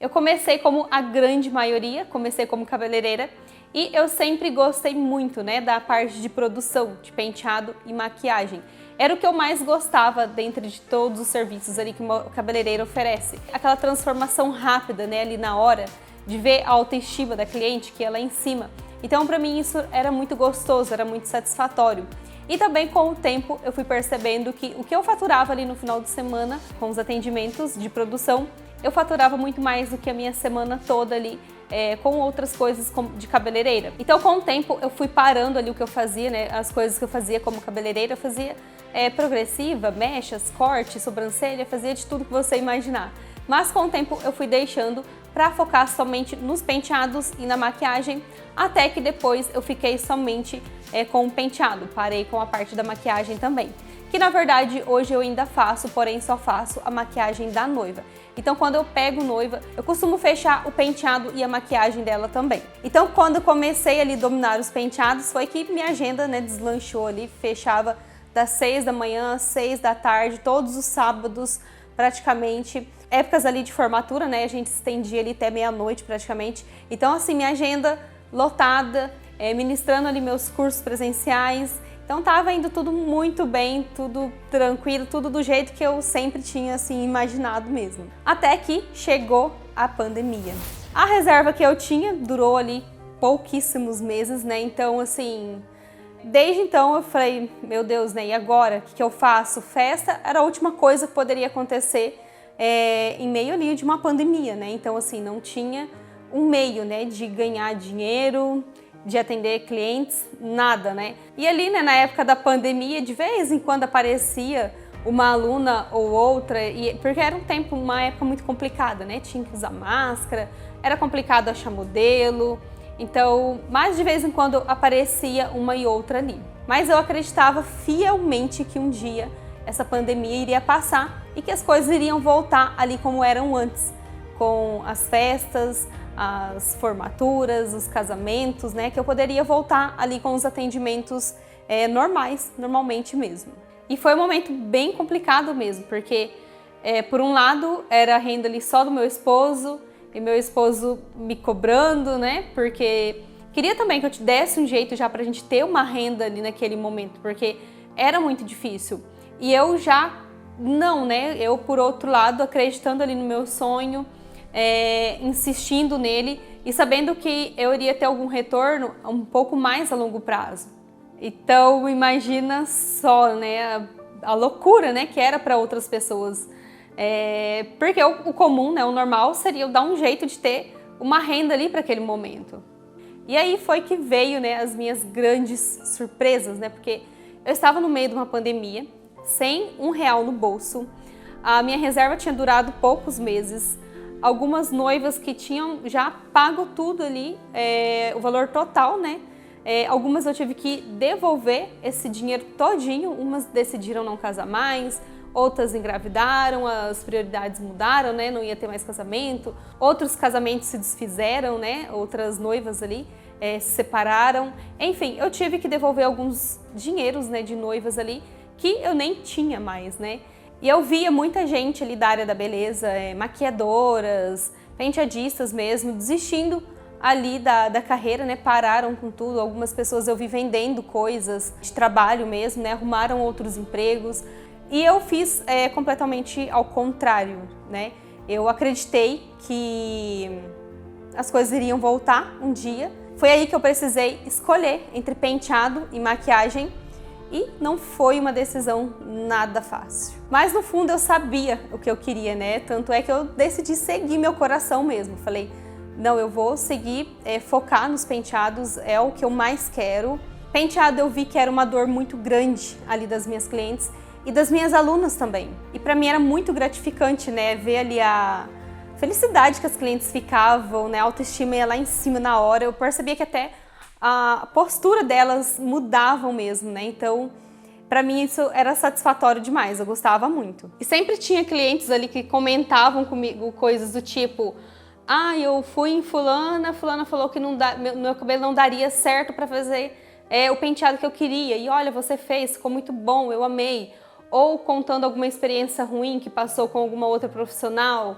Eu comecei como a grande maioria, comecei como cabeleireira e eu sempre gostei muito, né, da parte de produção, de penteado e maquiagem. Era o que eu mais gostava dentro de todos os serviços ali que uma cabeleireira oferece. Aquela transformação rápida, né, ali na hora, de ver a autoestima da cliente que é lá em cima. Então, para mim, isso era muito gostoso, era muito satisfatório. E também, com o tempo, eu fui percebendo que o que eu faturava ali no final de semana, com os atendimentos de produção, eu faturava muito mais do que a minha semana toda ali, com outras coisas de cabeleireira. Então, com o tempo, eu fui parando ali o que eu fazia, né? As coisas que eu fazia como cabeleireira, eu fazia progressiva, mechas, corte, sobrancelha, fazia de tudo que você imaginar. Mas com o tempo, eu fui deixando para focar somente nos penteados e na maquiagem, até que depois eu fiquei somente com o penteado, parei com a parte da maquiagem também. Que na verdade hoje eu ainda faço, porém só faço a maquiagem da noiva. Então quando eu pego noiva, eu costumo fechar o penteado e a maquiagem dela também. Então quando eu comecei ali a dominar os penteados, foi que minha agenda, né, deslanchou ali, fechava das 6 da manhã às 6 da tarde, todos os sábados praticamente. Épocas ali de formatura, né, a gente estendia ali até meia-noite praticamente. Então assim, minha agenda lotada, ministrando ali meus cursos presenciais. Então tava indo tudo muito bem, tudo tranquilo, tudo do jeito que eu sempre tinha assim imaginado mesmo. Até que chegou a pandemia. A reserva que eu tinha durou ali pouquíssimos meses, né? Então assim, desde então eu falei, meu Deus, né? E agora? O que eu faço? Festa era a última coisa que poderia acontecer em meio ali de uma pandemia, né? Então assim, não tinha um meio, né, de ganhar dinheiro, de atender clientes, nada, né? E ali, né, na época da pandemia, de vez em quando aparecia uma aluna ou outra, porque era uma época muito complicada, né? Tinha que usar máscara, era complicado achar modelo, então, mais de vez em quando aparecia uma e outra ali. Mas eu acreditava fielmente que um dia essa pandemia iria passar e que as coisas iriam voltar ali como eram antes, com as festas, as formaturas, os casamentos, né, que eu poderia voltar ali com os atendimentos normais, normalmente mesmo. E foi um momento bem complicado mesmo, porque por um lado era a renda ali só do meu esposo, e meu esposo me cobrando, né, porque queria também que eu te desse um jeito já pra gente ter uma renda ali naquele momento, porque era muito difícil. E eu já não, né, eu por outro lado acreditando ali no meu sonho, insistindo nele e sabendo que eu iria ter algum retorno um pouco mais a longo prazo. Então imagina só, né, a loucura, né, que era para outras pessoas. Porque o comum, né, o normal seria eu dar um jeito de ter uma renda ali para aquele momento. E aí foi que veio, né, as minhas grandes surpresas, né, porque eu estava no meio de uma pandemia, sem R$1 no bolso, a minha reserva tinha durado poucos meses. Algumas noivas que tinham já pago tudo ali, o valor total, né? Algumas eu tive que devolver esse dinheiro todinho, umas decidiram não casar mais, outras engravidaram, as prioridades mudaram, né? Não ia ter mais casamento, outros casamentos se desfizeram, né? Outras noivas ali se separaram. Enfim, eu tive que devolver alguns dinheiros, né, de noivas ali que eu nem tinha mais, né? E eu via muita gente ali da área da beleza, maquiadoras, penteadistas mesmo, desistindo ali da carreira, né? Pararam com tudo. Algumas pessoas eu vi vendendo coisas de trabalho mesmo, né? Arrumaram outros empregos. E eu fiz completamente ao contrário, né? Eu acreditei que as coisas iriam voltar um dia. Foi aí que eu precisei escolher entre penteado e maquiagem. E não foi uma decisão nada fácil. Mas no fundo eu sabia o que eu queria, né? Tanto é que eu decidi seguir meu coração mesmo. Falei, não, eu vou seguir, focar nos penteados, é o que eu mais quero. Penteado eu vi que era uma dor muito grande ali das minhas clientes e das minhas alunas também. E para mim era muito gratificante, né? Ver ali a felicidade que as clientes ficavam, né? A autoestima ia lá em cima na hora. Eu percebia que até a postura delas mudavam mesmo, né? Então, para mim isso era satisfatório demais, eu gostava muito. E sempre tinha clientes ali que comentavam comigo coisas do tipo: ah, eu fui em fulana falou que meu cabelo não daria certo para fazer o penteado que eu queria. E olha, você fez, ficou muito bom, eu amei. ou contando alguma experiência ruim que passou com alguma outra profissional,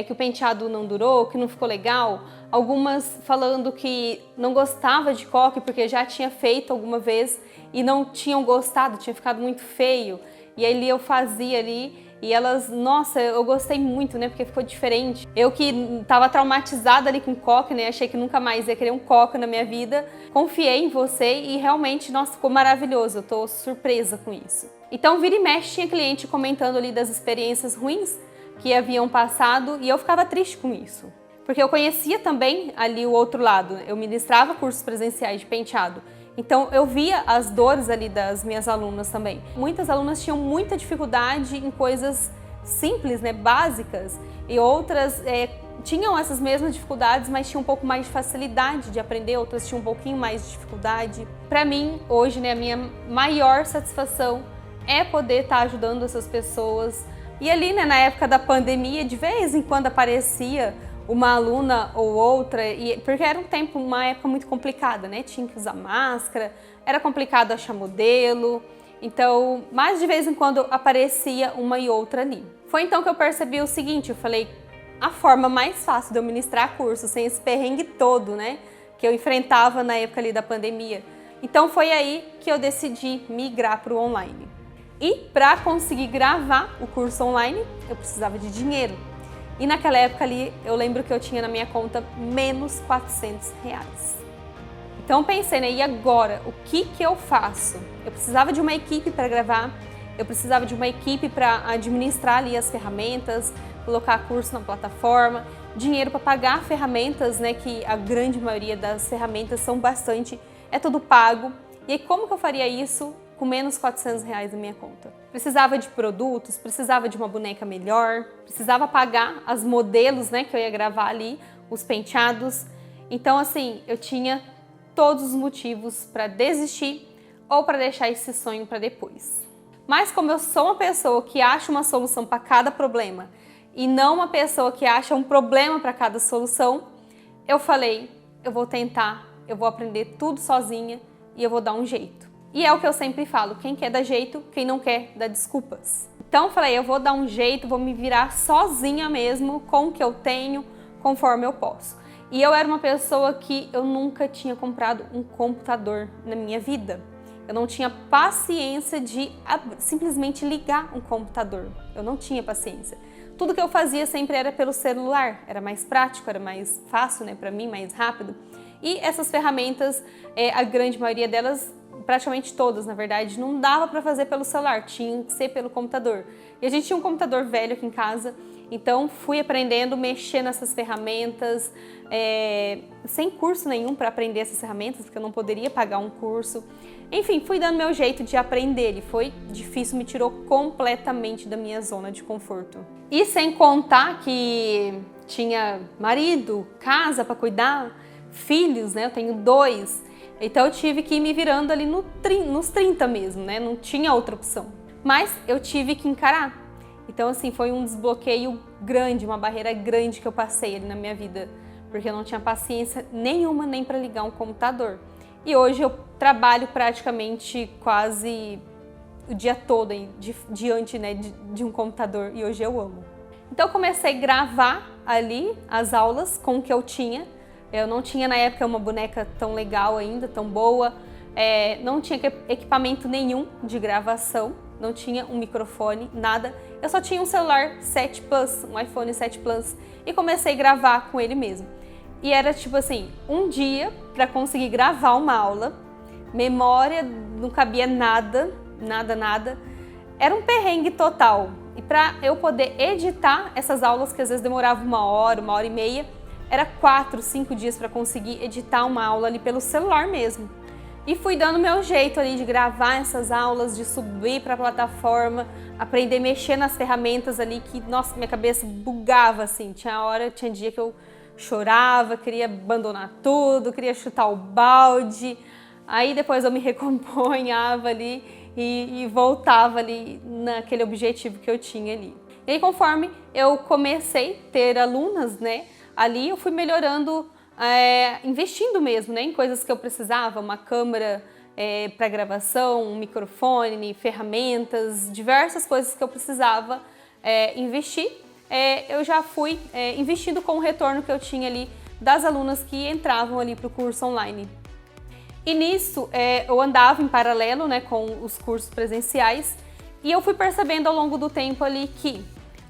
que o penteado não durou, que não ficou legal. Algumas falando que não gostava de coque porque já tinha feito alguma vez e não tinham gostado, tinha ficado muito feio. E aí eu fazia ali e elas, nossa, eu gostei muito, né, porque ficou diferente. Eu que estava traumatizada ali com coque, né, achei que nunca mais ia querer um coque na minha vida, confiei em você e realmente, nossa, ficou maravilhoso, eu tô surpresa com isso. Então, vira e mexe, tinha cliente comentando ali das experiências ruins que haviam passado e eu ficava triste com isso. Porque eu conhecia também ali o outro lado, eu ministrava cursos presenciais de penteado. Então eu via as dores ali das minhas alunas também. Muitas alunas tinham muita dificuldade em coisas simples, né, básicas, e outras tinham essas mesmas dificuldades, mas tinham um pouco mais de facilidade de aprender, outras tinham um pouquinho mais de dificuldade. Para mim, hoje, né, a minha maior satisfação é poder estar ajudando essas pessoas. E ali, né, na época da pandemia, de vez em quando aparecia uma aluna ou outra, porque era uma época muito complicada, né? Tinha que usar máscara, era complicado achar modelo, então, mais de vez em quando aparecia uma e outra ali. Foi então que eu percebi o seguinte, eu falei, a forma mais fácil de eu ministrar curso, sem esse perrengue todo, né? Que eu enfrentava na época ali da pandemia. Então foi aí que eu decidi migrar para o online. E para conseguir gravar o curso online, eu precisava de dinheiro. E naquela época ali, eu lembro que eu tinha na minha conta menos R$400. Então eu pensei, né, e agora? O que eu faço? Eu precisava de uma equipe para gravar, eu precisava de uma equipe para administrar ali as ferramentas, colocar curso na plataforma, dinheiro para pagar ferramentas, né, que a grande maioria das ferramentas são bastante, é tudo pago. E aí como que eu faria isso com menos R$400 na minha conta? Precisava de produtos, precisava de uma boneca melhor, precisava pagar as modelos, né, que eu ia gravar ali, os penteados. Então, assim, eu tinha todos os motivos para desistir ou para deixar esse sonho para depois. Mas como eu sou uma pessoa que acha uma solução para cada problema e não uma pessoa que acha um problema para cada solução, eu falei, eu vou tentar, eu vou aprender tudo sozinha e eu vou dar um jeito. E é o que eu sempre falo, quem quer dá jeito, quem não quer dá desculpas. Então eu falei, eu vou dar um jeito, vou me virar sozinha mesmo com o que eu tenho, conforme eu posso. E eu era uma pessoa que eu nunca tinha comprado um computador na minha vida. Eu não tinha paciência de simplesmente ligar um computador. Eu não tinha paciência. Tudo que eu fazia sempre era pelo celular, era mais prático, era mais fácil, né, para mim, mais rápido. E essas ferramentas, a grande maioria delas, praticamente todas, na verdade, não dava para fazer pelo celular, tinha que ser pelo computador. E a gente tinha um computador velho aqui em casa, então fui aprendendo a mexer nessas ferramentas, sem curso nenhum para aprender essas ferramentas, porque eu não poderia pagar um curso. Enfim, fui dando meu jeito de aprender e foi difícil, me tirou completamente da minha zona de conforto. E sem contar que tinha marido, casa para cuidar, filhos, né? Eu tenho 2. Então eu tive que ir me virando ali nos 30 mesmo, né? Não tinha outra opção. Mas eu tive que encarar. Então assim, foi um desbloqueio grande, uma barreira grande que eu passei ali na minha vida. Porque eu não tinha paciência nenhuma nem para ligar um computador. E hoje eu trabalho praticamente quase o dia todo diante, né, de um computador e hoje eu amo. Então eu comecei a gravar ali as aulas com o que eu tinha. Eu não tinha na época uma boneca tão legal ainda, tão boa, não tinha equipamento nenhum de gravação, não tinha um microfone, nada. Eu só tinha um celular 7 Plus, um iPhone 7 Plus e comecei a gravar com ele mesmo. E era tipo assim, um dia para conseguir gravar uma aula, memória não cabia nada, nada. Era um perrengue total. E para eu poder editar essas aulas, que às vezes demorava 1 hora, 1 hora e meia, era 4, 5 dias para conseguir editar uma aula ali pelo celular mesmo. E fui dando meu jeito ali de gravar essas aulas, de subir para a plataforma, aprender a mexer nas ferramentas ali que, nossa, minha cabeça bugava assim. Tinha dia que eu chorava, queria abandonar tudo, queria chutar o balde. Aí depois eu me recomponhava ali e voltava ali naquele objetivo que eu tinha ali. E aí conforme eu comecei a ter alunas, né, ali eu fui melhorando, investindo mesmo, né, em coisas que eu precisava, uma câmera para gravação, um microfone, ferramentas, diversas coisas que eu precisava investir. Eu já fui investindo com o retorno que eu tinha ali das alunas que entravam ali para o curso online. E nisso eu andava em paralelo, né, com os cursos presenciais, e eu fui percebendo ao longo do tempo ali que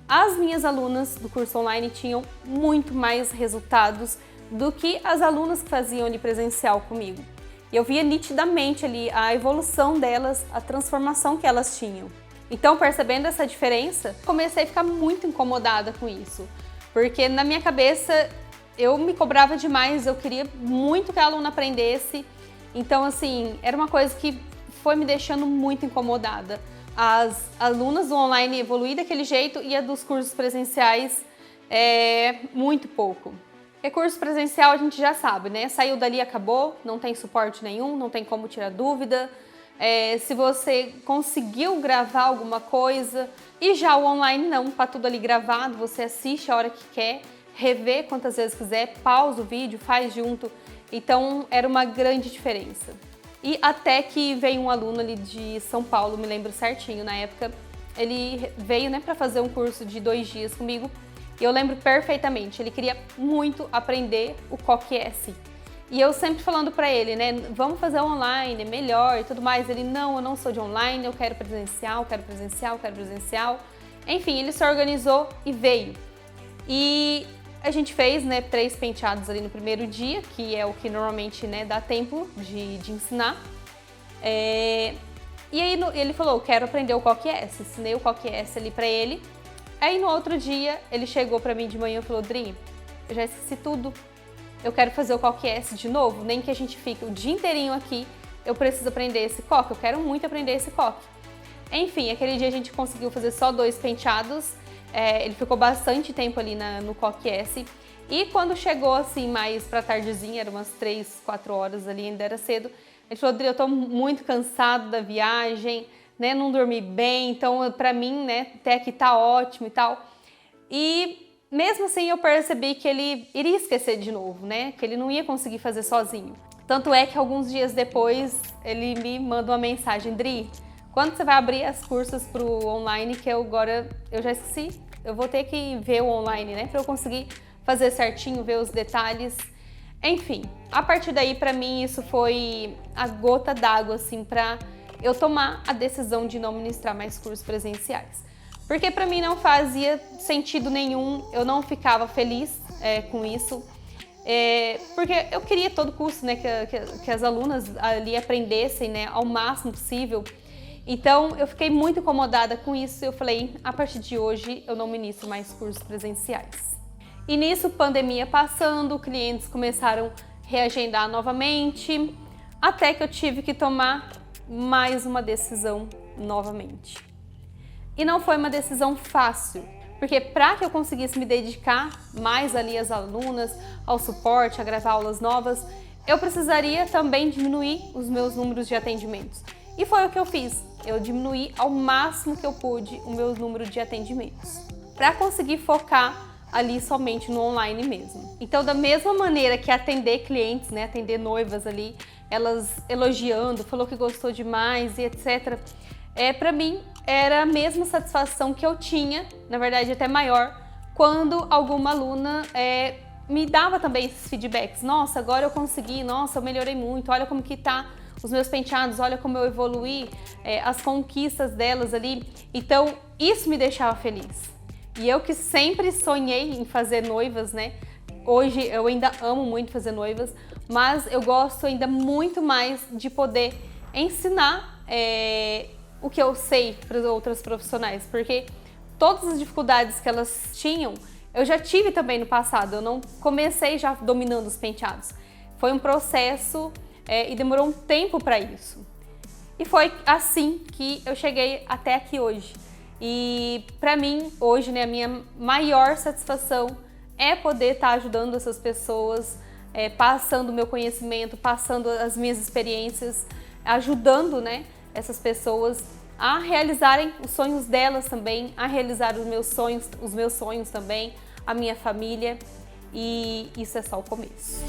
as minhas alunas do curso online tinham muito mais resultados do que as alunas que faziam ali presencial comigo. E eu via nitidamente ali a evolução delas, a transformação que elas tinham. Então, percebendo essa diferença, comecei a ficar muito incomodada com isso, porque na minha cabeça eu me cobrava demais, eu queria muito que a aluna aprendesse. Então, assim, era uma coisa que foi me deixando muito incomodada. As alunas do online evoluíram daquele jeito e a dos cursos presenciais muito pouco. Porque curso presencial a gente já sabe, né? Saiu dali, acabou, não tem suporte nenhum, não tem como tirar dúvida. Se você conseguiu gravar alguma coisa, e já o online não, tá tudo ali gravado, você assiste a hora que quer, revê quantas vezes quiser, pausa o vídeo, faz junto. Então era uma grande diferença. E até que veio um aluno ali de São Paulo, me lembro certinho, na época, ele veio, né, para fazer um curso de 2 dias comigo, e eu lembro perfeitamente, ele queria muito aprender o COQS. E eu sempre falando para ele, né, vamos fazer online, é melhor e tudo mais. Ele, não, eu não sou de online, eu quero presencial, quero presencial, quero presencial. Enfim, ele se organizou e veio. E a gente fez, né, 3 penteados ali no primeiro dia, que é o que normalmente, né, dá tempo de ensinar. E aí ele falou, eu quero aprender o COQS, ensinei o COQS ali para ele. Aí no outro dia ele chegou para mim de manhã e falou, Dri, eu já esqueci tudo, eu quero fazer o COQS de novo, nem que a gente fique o dia inteirinho aqui, eu preciso aprender esse coque, eu quero muito aprender esse coque. Enfim, aquele dia a gente conseguiu fazer só 2 penteados, ele ficou bastante tempo ali no COQS, e quando chegou assim mais pra tardezinha, eram umas 3, 4 horas ali, ainda era cedo, ele falou, Dri, eu tô muito cansado da viagem, né, não dormi bem, então pra mim, né, até aqui tá ótimo e tal. E mesmo assim eu percebi que ele iria esquecer de novo, né, que ele não ia conseguir fazer sozinho. Tanto é que alguns dias depois ele me manda uma mensagem, Dri, quando você vai abrir as cursos pro online, que eu já esqueci, eu vou ter que ver o online, né, pra eu conseguir fazer certinho, ver os detalhes. Enfim, a partir daí pra mim isso foi a gota d'água, assim, pra eu tomar a decisão de não ministrar mais cursos presenciais. Porque para mim não fazia sentido nenhum, eu não ficava feliz com isso, porque eu queria a todo custo, né, que as alunas ali aprendessem, né, ao máximo possível. Então eu fiquei muito incomodada com isso e eu falei, a partir de hoje eu não ministro mais cursos presenciais. E nisso, pandemia passando, clientes começaram a reagendar novamente, até que eu tive que tomar mais uma decisão novamente. E não foi uma decisão fácil, porque para que eu conseguisse me dedicar mais ali às alunas, ao suporte, a gravar aulas novas, eu precisaria também diminuir os meus números de atendimentos. E foi o que eu fiz, eu diminuí ao máximo que eu pude o meu número de atendimentos, para conseguir focar ali somente no online mesmo. Então, da mesma maneira que atender clientes, né, atender noivas ali, elas elogiando, falou que gostou demais e etc. Para mim, era a mesma satisfação que eu tinha, na verdade até maior, quando alguma aluna me dava também esses feedbacks. Nossa, agora eu consegui, nossa, eu melhorei muito, olha como que tá os meus penteados, olha como eu evoluí, as conquistas delas ali. Então, isso me deixava feliz. E eu que sempre sonhei em fazer noivas, né? Hoje eu ainda amo muito fazer noivas, mas eu gosto ainda muito mais de poder ensinar o que eu sei para as outras profissionais, porque todas as dificuldades que elas tinham, eu já tive também no passado, eu não comecei já dominando os penteados. Foi um processo e demorou um tempo para isso. E foi assim que eu cheguei até aqui hoje. E para mim, hoje, né, a minha maior satisfação é poder estar ajudando essas pessoas, passando o meu conhecimento, passando as minhas experiências, ajudando, né, essas pessoas a realizarem os sonhos delas também, a realizar os meus sonhos também, a minha família, e isso é só o começo.